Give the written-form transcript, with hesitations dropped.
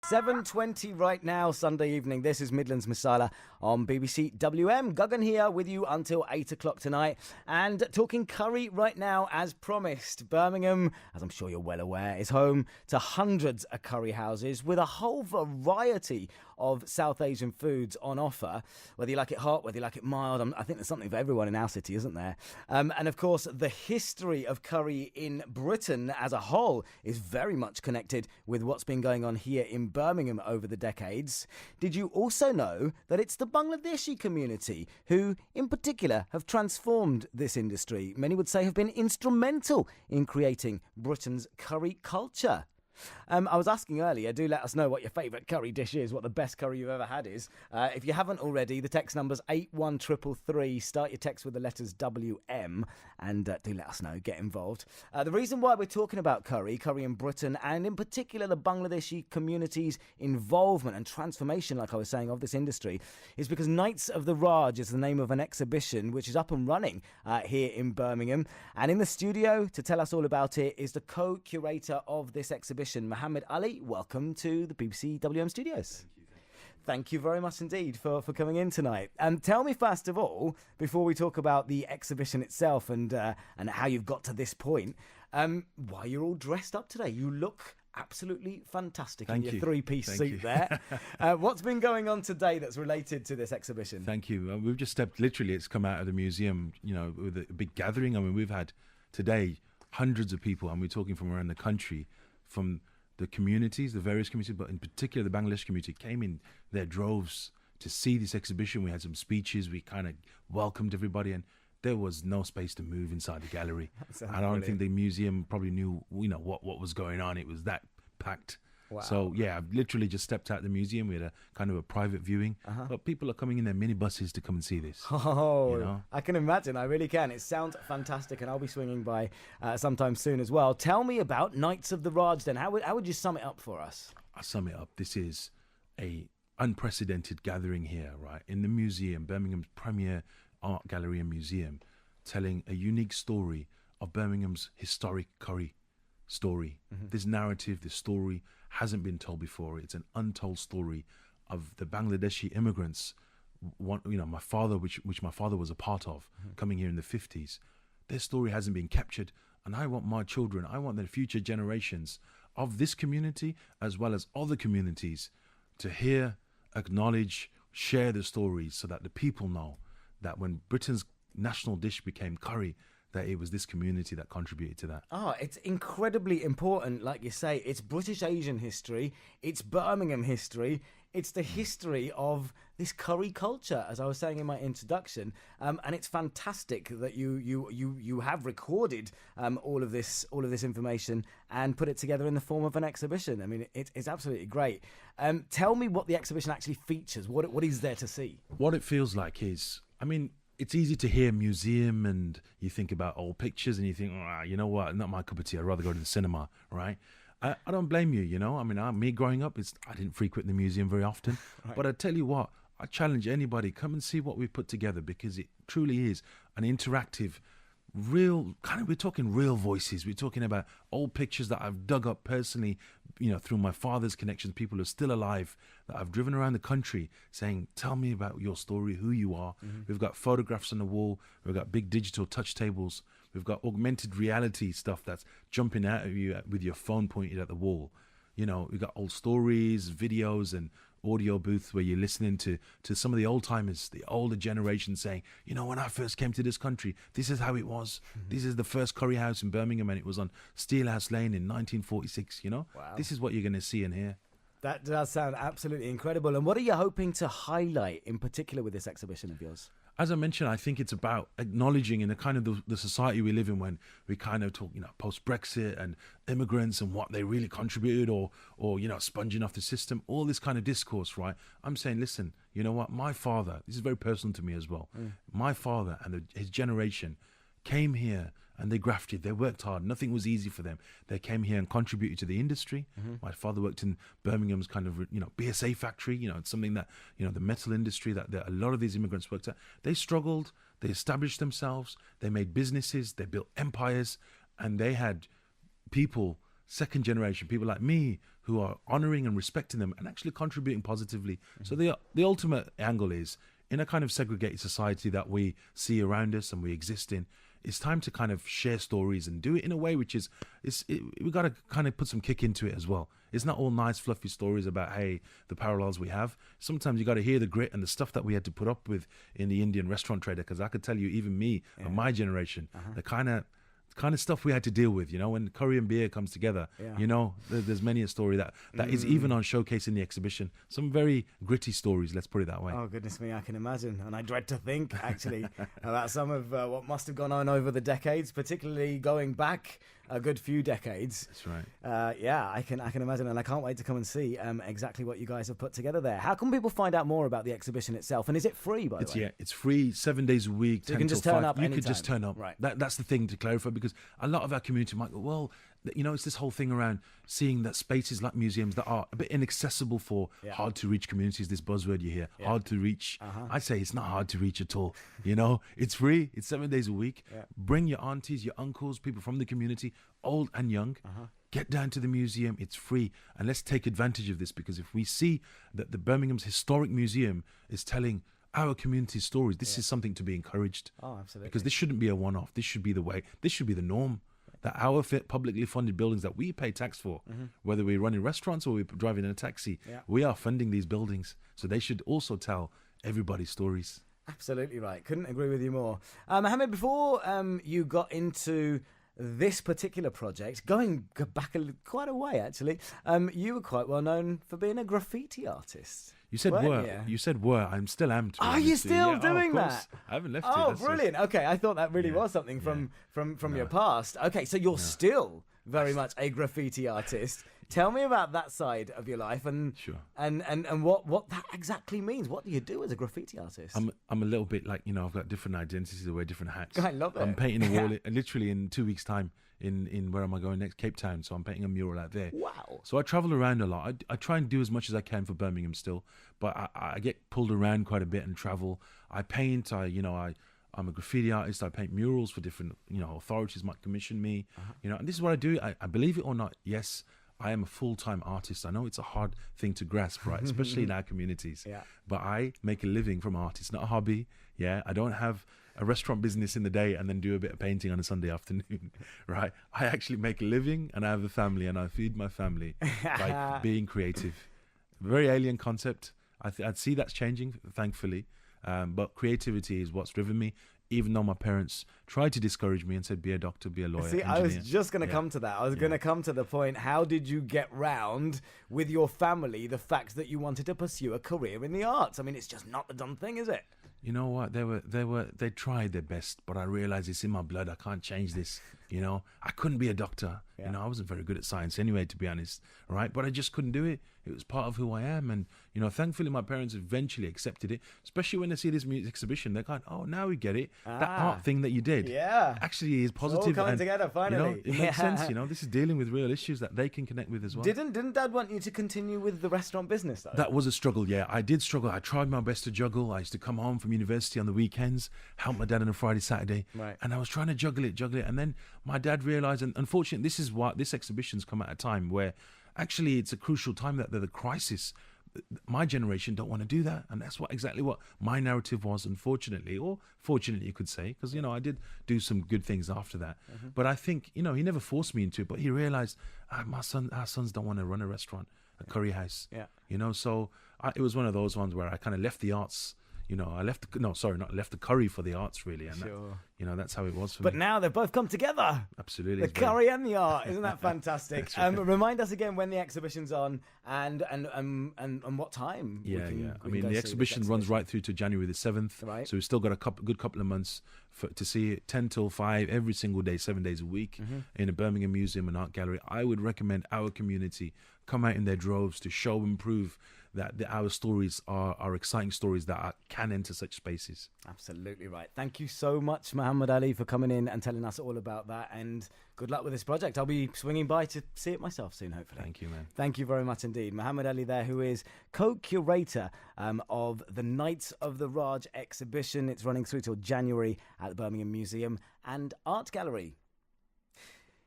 7:20 right now, Sunday evening. This is Midlands Masala on BBC WM. Guggan here with you until 8 o'clock tonight. And talking curry right now, as promised. Birmingham, as I'm sure you're well aware, is home to hundreds of curry houses with a whole variety of South Asian foods on offer. Whether you like it hot, whether you like it mild, I think there's something for everyone in our city, isn't there? And of course, the history of curry in Britain as a whole is very much connected with what's been going on here in Birmingham over the decades. Did you also know that it's the Bangladeshi community who, in particular, have transformed this industry? Many would say have been instrumental in creating Britain's curry culture. I was asking earlier, do let us know what your favourite curry dish is, what the best curry you've ever had is. If you haven't already, the text number's 81333. Start your text with the letters WM and do let us know, get involved. The reason why we're talking about curry in Britain, and in particular the Bangladeshi community's involvement and transformation, like I was saying, of this industry, is because Nights of the Raj is the name of an exhibition which is up and running here in Birmingham. And in the studio to tell us all about it is the co-curator of this exhibition, Mohammed Ali. Welcome to the BBC WM studios. Thank you very much indeed for coming in tonight. Tell me first of all, before we talk about the exhibition itself and how you've got to this point, why you're all dressed up today. You look absolutely fantastic in your three-piece suit there. What's been going on today that's related to this exhibition? Thank you. We've just stepped, literally, it's come out of the museum, with a big gathering. I mean, we've had today hundreds of people, and we're talking from around the country, from the communities, the various communities, but in particular the Bangladesh community came in their droves to see this exhibition. We had some speeches, we kind of welcomed everybody, and there was no space to move inside the gallery. I don't think the museum probably knew, what was going on. It was that packed. Wow. So, yeah, I've literally just stepped out of the museum. We had a kind of a private viewing. But people are coming in their minibuses to come and see this. Oh, I can imagine. I really can. It sounds fantastic, and I'll be swinging by sometime soon as well. Tell me about Nights of the Raj then. How would you sum it up for us? I'll sum it up. This is a unprecedented gathering here, right, in the museum, Birmingham's premier art gallery and museum, telling a unique story of Birmingham's historic curry story. This narrative, this story hasn't been told before. It's an untold story of the Bangladeshi immigrants. My father, which my father was a part of, coming here in the 50s. Their story hasn't been captured, and I want my children, I want the future generations of this community as well as other communities to hear, acknowledge, share the stories, so that the people know that when Britain's national dish became curry, that it was this community that contributed to that. It's incredibly important, like you say. It's British Asian history, it's Birmingham history, it's the history of this curry culture, as I was saying in my introduction, and it's fantastic that you have recorded all of this information and put it together in the form of an exhibition. I mean, it's absolutely great. Tell me what the exhibition actually features. What is there to see? What it feels like is, it's easy to hear museum and you think about old pictures and you think, you know what, not my cup of tea. I'd rather go to the cinema, right? I don't blame you, me growing up, I didn't frequent the museum very often. Right. But I tell you what, I challenge anybody, come and see what we've put together, because it truly is an interactive, real, we're talking real voices. We're talking about old pictures that I've dug up personally, through my father's connections, people who are still alive, that I've driven around the country saying, tell me about your story, who you are. We've got photographs on the wall. We've got big digital touch tables. We've got augmented reality stuff that's jumping out at you with your phone pointed at the wall. We've got old stories, videos, and audio booths where you're listening to some of the old timers, the older generation saying, when I first came to this country, this is how it was. This is the first curry house in Birmingham, and it was on Steelhouse Lane in 1946. Wow. This is what you're going to see and hear. That does sound absolutely incredible. And what are you hoping to highlight in particular with this exhibition of yours? As I mentioned, I think it's about acknowledging in the kind of the society we live in, when we kind of talk, post-Brexit and immigrants and what they really contributed, or sponging off the system, all this kind of discourse, right? I'm saying, listen, you know what? My father, this is very personal to me as well. My father and his generation came here and they grafted, they worked hard. Nothing was easy for them. They came here and contributed to the industry. My father worked in Birmingham's kind of, BSA factory, it's something that, the metal industry that a lot of these immigrants worked at. They struggled, they established themselves, they made businesses, they built empires, and they had people second generation, people like me who are honoring and respecting them and actually contributing positively. So the ultimate angle is, in a kind of segregated society that we see around us and we exist in, it's time to kind of share stories and do it in a way which is, we got to kind of put some kick into it as well. It's not all nice, fluffy stories about, hey, the parallels we have. Sometimes you got to hear the grit and the stuff that we had to put up with in the Indian restaurant trader. Because I could tell you, even me and my generation, the kind of stuff we had to deal with, when curry and beer comes together, there's many a story that is even on showcase in the exhibition. Some very gritty stories, let's put it that way. Oh, goodness me, I can imagine. And I dread to think, actually, about some of what must have gone on over the decades, particularly going back a good few decades. That's right. I can imagine, and I can't wait to come and see exactly what you guys have put together there. How can people find out more about the exhibition itself? And is it free, by the way? Yeah, it's free, 7 days a week, so 10 you can till just turn 5. up You anytime. could just turn up. Right. That's the thing to clarify, because a lot of our community might go, well, it's this whole thing around seeing that spaces like museums that are a bit inaccessible for hard to reach communities, this buzzword you hear, hard to reach. I'd say it's not hard to reach at all. It's free. It's 7 days a week. Bring your aunties, your uncles, people from the community, old and young. Get down to the museum. It's free. And let's take advantage of this, because if we see that the Birmingham's Historic Museum is telling our community stories, this is something to be encouraged. Oh, absolutely. Because this shouldn't be a one-off. This should be the way. This should be the norm. That our publicly funded buildings that we pay tax for, whether we're running restaurants or we're driving in a taxi, we are funding these buildings. So they should also tell everybody's stories. Absolutely right. Couldn't agree with you more. Mohammed, before you got into this particular project, going back quite a way, actually, you were quite well known for being a graffiti artist. You said were. You said were. I'm still am. Are you still doing that? I haven't left Oh, it. brilliant. Okay, I thought that really was something from your past. Okay, so you're still very much a graffiti artist. Tell me about that side of your life and what that exactly means. What do you do as a graffiti artist? I'm a little bit like, I've got different identities. I wear different hats. I love it. I'm painting a wall literally in 2 weeks' time in where am I going next? Cape Town. So I'm painting a mural out there. Wow. So I travel around a lot. I try and do as much as I can for Birmingham still, but I get pulled around quite a bit and travel. I paint. I'm a graffiti artist. I paint murals for different, authorities might commission me. And this is what I do. I believe it or not, yes, I am a full-time artist. I know it's a hard thing to grasp, right? Especially in our communities. Yeah. But I make a living from art. It's not a hobby. Yeah. I don't have a restaurant business in the day and then do a bit of painting on a Sunday afternoon, right? I actually make a living and I have a family and I feed my family by being creative. Very alien concept. I'd see that's changing, thankfully. But creativity is what's driven me. Even though my parents tried to discourage me and said, be a doctor, be a lawyer. See, engineer. I was just going to come to that. I was going to come to the point, how did you get round with your family the fact that you wanted to pursue a career in the arts? I mean, it's just not the done thing, is it? You know what? They tried their best, but I realized it's in my blood. I can't change this. I couldn't be a doctor. I wasn't very good at science anyway, to be honest. Right? But I just couldn't do it. It was part of who I am. And, thankfully my parents eventually accepted it, especially when they see this music exhibition. They're going, oh, now we get it. That art thing that you did actually is positive. It's all coming together, finally. It makes sense. This is dealing with real issues that they can connect with as well. Didn't Dad want you to continue with the restaurant business, though? That was a struggle, yeah. I did struggle. I tried my best to juggle. I used to come home from university on the weekends, help my dad on a Friday, Saturday. Right. And I was trying to juggle it. And then my dad realized, and unfortunately, this is what this exhibition's come at a time where actually it's a crucial time that the crisis. My generation don't want to do that, and that's exactly what my narrative was, unfortunately, or fortunately you could say, because I did do some good things after that. But I think he never forced me into it, but he realized our sons don't want to run a restaurant, a curry house. So it was one of those ones where I kind of left the arts. I left the curry for the arts, really. And that's how it was for me. But now they've both come together. Absolutely. The curry and the art. Isn't that fantastic? Right. Remind us again when the exhibition's on and what time. I mean, the exhibition runs right through to January the 7th. Right. So we've still got a good couple of months to see it 10 till 5 every single day, 7 days a week in a Birmingham Museum and Art Gallery. I would recommend our community come out in their droves to show and prove that our stories are exciting stories that can enter such spaces. Absolutely right. Thank you so much, Mohammed Ali, for coming in and telling us all about that. And good luck with this project. I'll be swinging by to see it myself soon, hopefully. Thank you, man. Thank you very much indeed. Mohammed Ali there, who is co-curator of the Knights of the Raj exhibition. It's running through till January at the Birmingham Museum and Art Gallery.